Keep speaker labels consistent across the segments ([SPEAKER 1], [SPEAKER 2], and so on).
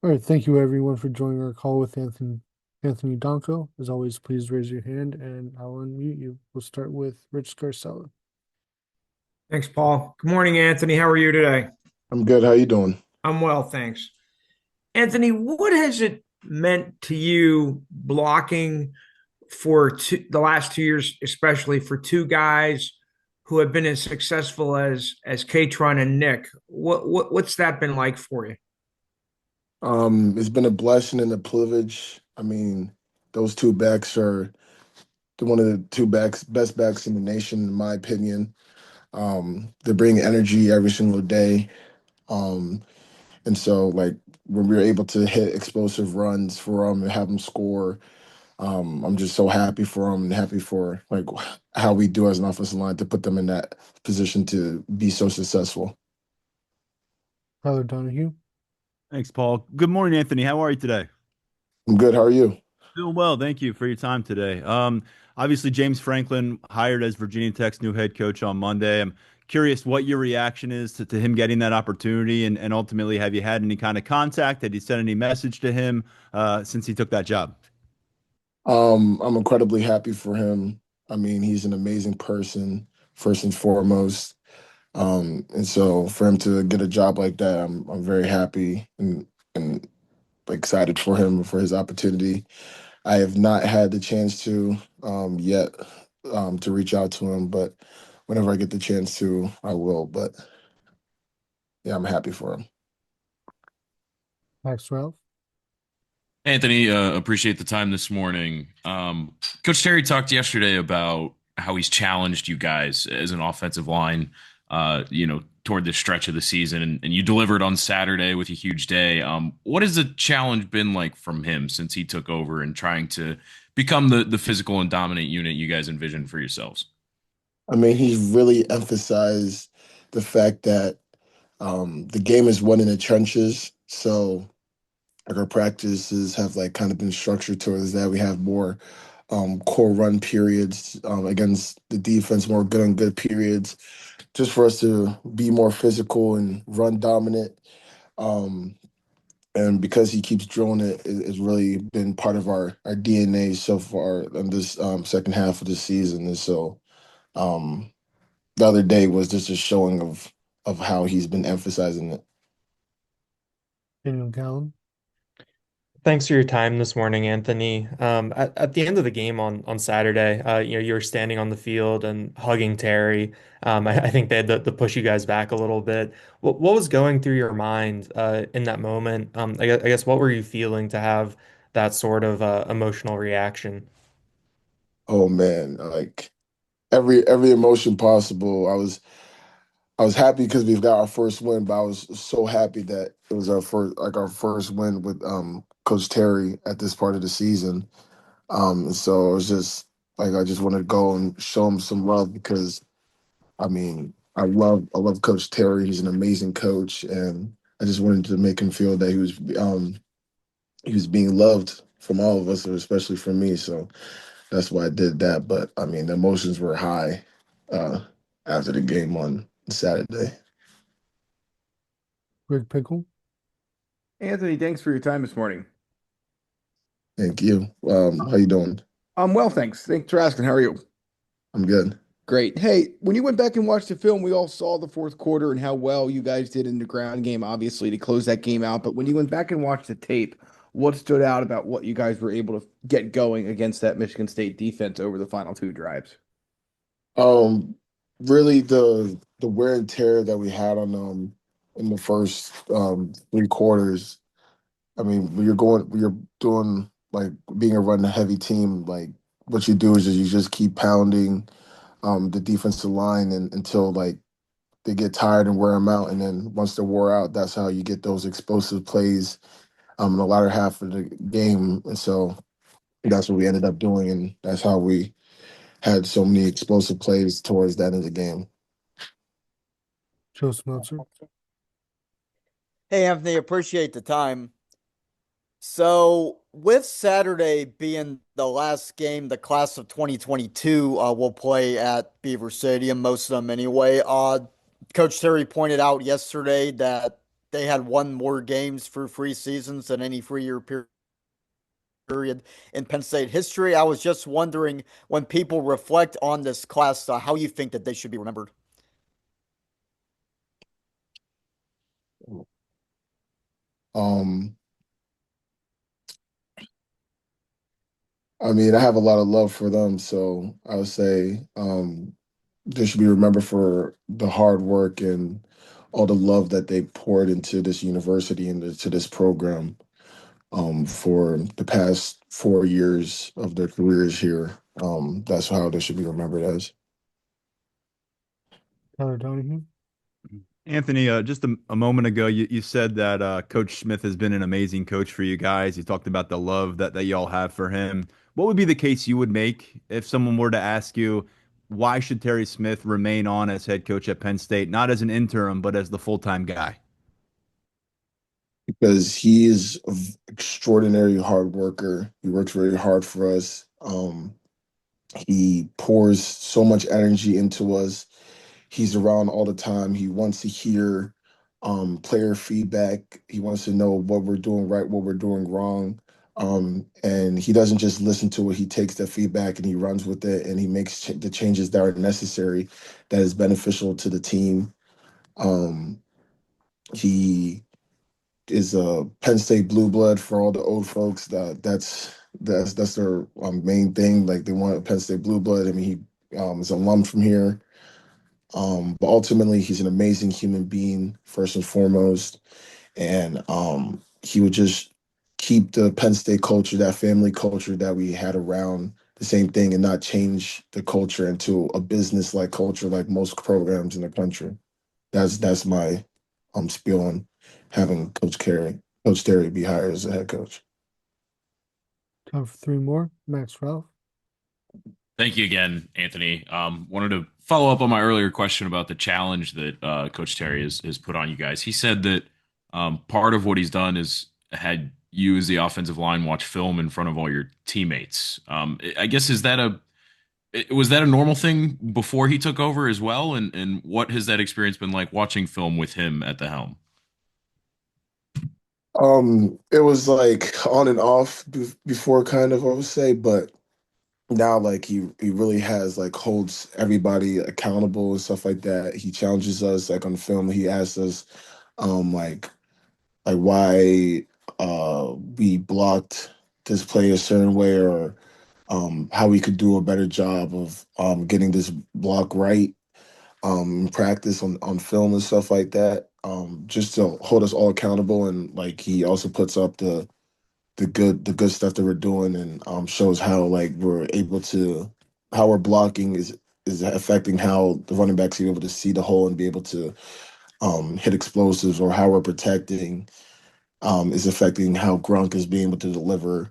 [SPEAKER 1] All right, thank you everyone for joining our call with Anthony Donkoh. As always, please raise your hand and I'll unmute you. We'll start with Rich Scarcella.
[SPEAKER 2] Thanks, Paul. Good morning, Anthony. How are you today?
[SPEAKER 3] I'm good. How you doing?
[SPEAKER 2] I'm well, thanks. Anthony, what has it meant to you blocking for the last 2 years, especially for two guys who have been as successful as Katron and Nick? What's that been like for you?
[SPEAKER 3] It's been a blessing and a privilege. I mean, those two backs are one of the two best backs in the nation, in my opinion. They bring energy every single day. Um, and so like when we were able to hit explosive runs for them and have them score, I'm just so happy for them and happy for like how we do as an offensive line to put them in that position to be so successful.
[SPEAKER 1] Tyler Donahue.
[SPEAKER 4] Thanks, Paul. Good morning, Anthony. How are you today?
[SPEAKER 3] I'm good. How are you?
[SPEAKER 4] Doing well. Thank you for your time today. Obviously, James Franklin hired as Virginia Tech's new head coach on Monday. I'm curious what your reaction is to him getting that opportunity, and ultimately, have you had any kind of contact? Had you sent any message to him since he took that job?
[SPEAKER 3] I'm incredibly happy for him. I mean, he's an amazing person, first and foremost. And so for him to get a job like that, I'm very happy and excited for him for his opportunity. I have not had the chance to yet to reach out to him, but whenever I get the chance to, I will. But yeah, I'm happy for him.
[SPEAKER 1] Max Ralph.
[SPEAKER 5] Anthony, appreciate the time this morning. Coach Terry talked yesterday about how he's challenged you guys as an offensive line, toward this stretch of the season, and you delivered on Saturday with a huge day. What has the challenge been like from him since he took over and trying to become the physical and dominant unit you guys envisioned for yourselves?
[SPEAKER 3] I mean, he's really emphasized the fact that the game is won in the trenches. So like our practices have like kind of been structured towards that. We have more core run periods against the defense, more good on good periods, just for us to be more physical and run dominant. Um, and because he keeps drilling it, it's really been part of our DNA so far in this second half of the season. And so um, the other day was just a showing of how he's been emphasizing it.
[SPEAKER 1] Daniel Gallen.
[SPEAKER 6] Thanks for your time this morning, Anthony. At the end of the game on Saturday, you were standing on the field and hugging Terry. I think they had to push you guys back a little bit. What was going through your mind in that moment? I guess what were you feeling to have that sort of emotional reaction?
[SPEAKER 3] Oh man, like every emotion possible. I was happy because we've got our first win, but I was so happy that it was our first win with Coach Terry at this part of the season. And so it was just like I just wanted to go and show him some love because I mean I love Coach Terry. He's an amazing coach, and I just wanted to make him feel that he was being loved from all of us, and especially from me. So that's why I did that. But I mean the emotions were high uh, after the game on Saturday.
[SPEAKER 1] Greg Pickle.
[SPEAKER 7] Anthony, thanks for your time this morning.
[SPEAKER 3] Thank you. How you doing?
[SPEAKER 7] I'm well, thanks. Thanks for asking. How are you?
[SPEAKER 3] I'm good.
[SPEAKER 7] Great. Hey, when you went back and watched the film, we all saw the fourth quarter and how well you guys did in the ground game, obviously, to close that game out. But when you went back and watched the tape, what stood out about what you guys were able to get going against that Michigan State defense over the final two drives?
[SPEAKER 3] Um, Really the wear and tear that we had on them in the first three quarters. I mean, when you're doing like being a run heavy team, like what you do is you just keep pounding the defensive line and until like they get tired and wear them out, and then once they're wore out, that's how you get those explosive plays in the latter half of the game. And so that's what we ended up doing, and that's how we had so many explosive plays towards the end of the game.
[SPEAKER 1] Joe Smeltzer.
[SPEAKER 8] Hey, Anthony, appreciate the time. So, with Saturday being the last game, the class of 2022 will play at Beaver Stadium, most of them anyway. Coach Terry pointed out yesterday that they had won more games through 3 seasons than any 3 year period in Penn State history. I was just wondering, when people reflect on this class, how you think that they should be remembered.
[SPEAKER 3] Um, I mean, I have a lot of love for them, so I would say they should be remembered for the hard work and all the love that they poured into this university and into this program for the past 4 years of their careers here. That's how they should be remembered as.
[SPEAKER 1] Tyler Donahue.
[SPEAKER 4] Anthony, just a moment ago, you said that Coach Smith has been an amazing coach for you guys. You talked about the love that y'all have for him. What would be the case you would make if someone were to ask you, why should Terry Smith remain on as head coach at Penn State, not as an interim, but as the full-time guy?
[SPEAKER 3] Because he is an extraordinary hard worker. He works very hard for us. He pours so much energy into us. He's around all the time. He wants to hear player feedback. He wants to know what we're doing right, what we're doing wrong. And he doesn't just listen to it. He takes the feedback and he runs with it and he makes the changes that are necessary that is beneficial to the team. Um, he is a Penn State blue blood for all the old folks. That's their main thing. Like they want a Penn State blue blood. I mean, he is an alum from here. But ultimately, he's an amazing human being, first and foremost. And he would just keep the Penn State culture, that family culture that we had around the same thing, and not change the culture into a business-like culture like most programs in the country. That's my spiel on having Coach Terry be hired as a head coach.
[SPEAKER 1] Time for three more. Max Ralph.
[SPEAKER 5] Thank you again, Anthony. Wanted to follow up on my earlier question about the challenge that Coach Terry has put on you guys. He said that part of what he's done is had you as the offensive line watch film in front of all your teammates. I guess was that a normal thing before he took over as well? And what has that experience been like watching film with him at the helm?
[SPEAKER 3] It was like on and off before, kind of, I would say, but now like he really has like holds everybody accountable and stuff like that. He challenges us like on the film. He asks us like why we blocked this play a certain way or how we could do a better job of getting this block right in practice on film and stuff like that. Just to hold us all accountable and like he also puts up the good stuff that we're doing and shows how like we're able to how we're blocking is affecting how the running backs are able to see the hole and be able to hit explosives or how we're protecting is affecting how Gronk is being able to deliver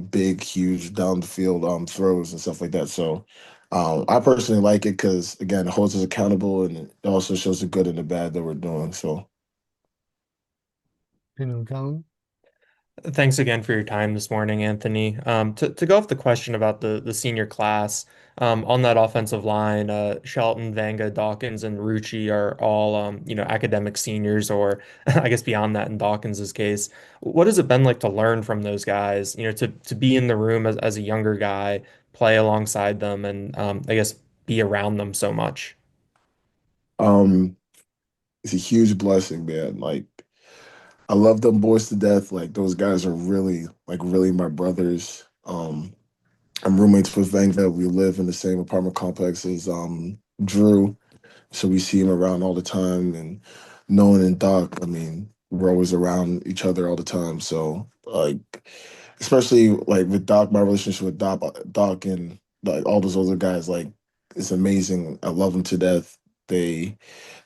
[SPEAKER 3] big, huge down the field throws and stuff like that. So I personally like it because again, it holds us accountable and it also shows the good and the bad that we're doing. So
[SPEAKER 1] Daniel Gallen.
[SPEAKER 6] Thanks again for your time this morning, Anthony. To go off the question about the senior class, on that offensive line, Shelton, Vanga, Dawkins, and Rucci are all academic seniors, or I guess beyond that in Dawkins's case. What has it been like to learn from those guys? To be in the room as a younger guy, play alongside them, and I guess be around them so much.
[SPEAKER 3] um, it's a huge blessing, man. Like I love them boys to death. Like those guys are really my brothers. I'm roommates with Vanga. We live in the same apartment complex as Drew, so we see him around all the time. And Nolan and Doc, I mean, we're always around each other all the time. So like, especially like with Doc, my relationship with Doc and like all those other guys, like it's amazing. I love them to death. They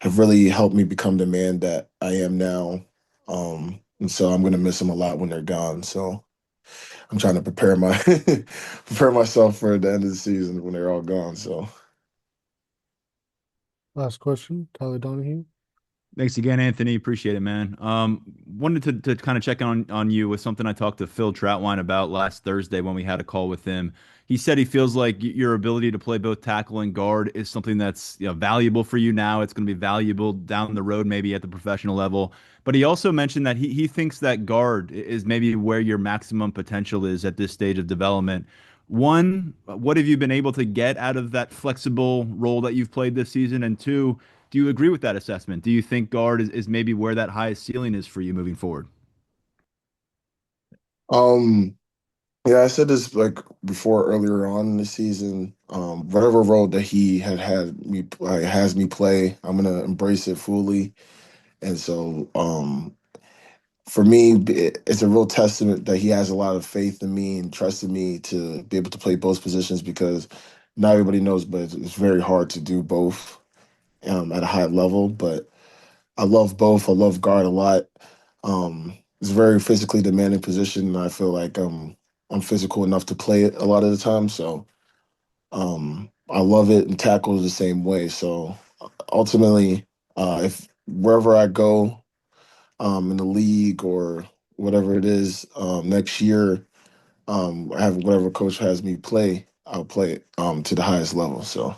[SPEAKER 3] have really helped me become the man that I am now. And so I'm gonna miss them a lot when they're gone. So I'm trying to prepare my prepare myself for the end of the season when they're all gone. So
[SPEAKER 1] Last question. Tyler Donahue.
[SPEAKER 4] Thanks again, Anthony. Appreciate it, man. Wanted to kind of check on you with something I talked to Phil Troutwine about last Thursday when we had a call with him. He said he feels like your ability to play both tackle and guard is something that's, valuable for you now. It's going to be valuable down the road, maybe at the professional level. But he also mentioned that he thinks that guard is maybe where your maximum potential is at this stage of development. One, what have you been able to get out of that flexible role that you've played this season? And two, do you agree with that assessment? Do you think guard is maybe where that highest ceiling is for you moving forward?
[SPEAKER 3] Um, yeah, I said this like before earlier on in the season. Whatever role that he had me has me play, I'm gonna embrace it fully. And so, for me, it's a real testament that he has a lot of faith in me and trust in me to be able to play both positions because not everybody knows, but it's very hard to do both at a high level. But I love both. I love guard a lot. It's a very physically demanding position, and I feel like I'm physical enough to play it a lot of the time. So I love it, and tackle is the same way. So ultimately, if wherever I go in the league or whatever it is next year, I have whatever coach has me play, I'll play it to the highest level. So